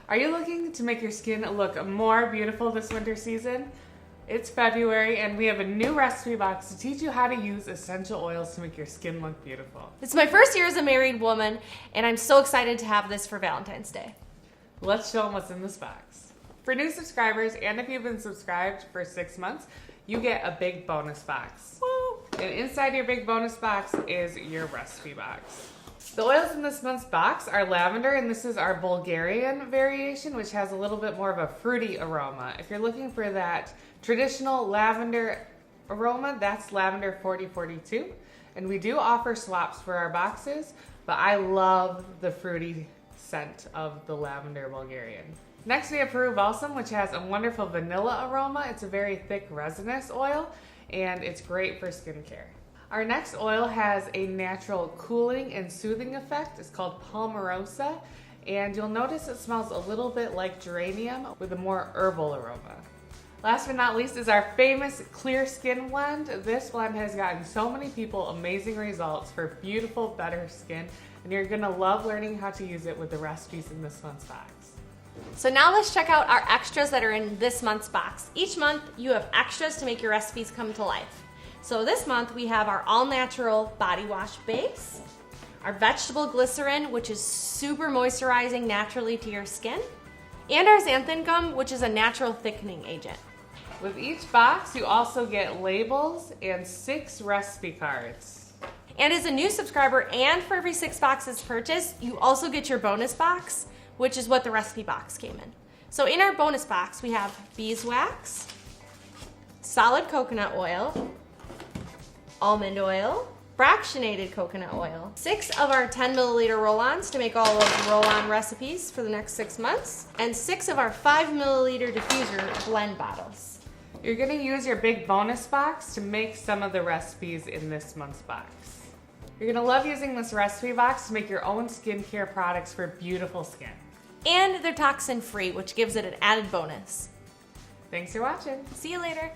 Are you looking to make your skin look more beautiful this winter season? It's February and we have a new recipe box to teach you how to use essential oils to make your skin look beautiful. It's my first year as a married woman and I'm so excited to have this for Valentine's Day. Let's show them what's in this box. For new subscribers, and if you've been subscribed for 6 months, you get a big bonus box. Woo! And inside your big bonus box is your recipe box. The oils in this month's box are lavender, and this is our Bulgarian variation, which has a little bit more of a fruity aroma. If you're looking for that traditional lavender aroma, that's lavender 4042. And we do offer swaps for our boxes, but I love the fruity scent of the lavender Bulgarian. Next we have Peru Balsam, which has a wonderful vanilla aroma. It's a very thick resinous oil, and it's great for skincare. Our next oil has a natural cooling and soothing effect. It's called Palmarosa, and you'll notice it smells a little bit like geranium with a more herbal aroma. Last but not least is our famous Clear Skin Blend. This blend has gotten so many people amazing results for beautiful, better skin, and you're gonna love learning how to use it with the recipes in this month's box. So now let's check out our extras that are in this month's box. Each month you have extras to make your recipes come to life. So this month we have our all-natural body wash base, our vegetable glycerin, which is super moisturizing naturally to your skin, and our xanthan gum, which is a natural thickening agent. With each box, you also get labels and 6 recipe cards. And as a new subscriber, and for every 6 boxes purchased, you also get your bonus box, which is what the recipe box came in. So in our bonus box, we have beeswax, solid coconut oil, almond oil, fractionated coconut oil, 6 of our 10 milliliter roll-ons to make all of the roll-on recipes for the next 6 months, and 6 of our 5 milliliter diffuser blend bottles. You're gonna use your big bonus box to make some of the recipes in this month's box. You're gonna love using this recipe box to make your own skincare products for beautiful skin. And they're toxin-free, which gives it an added bonus. Thanks for watching. See you later.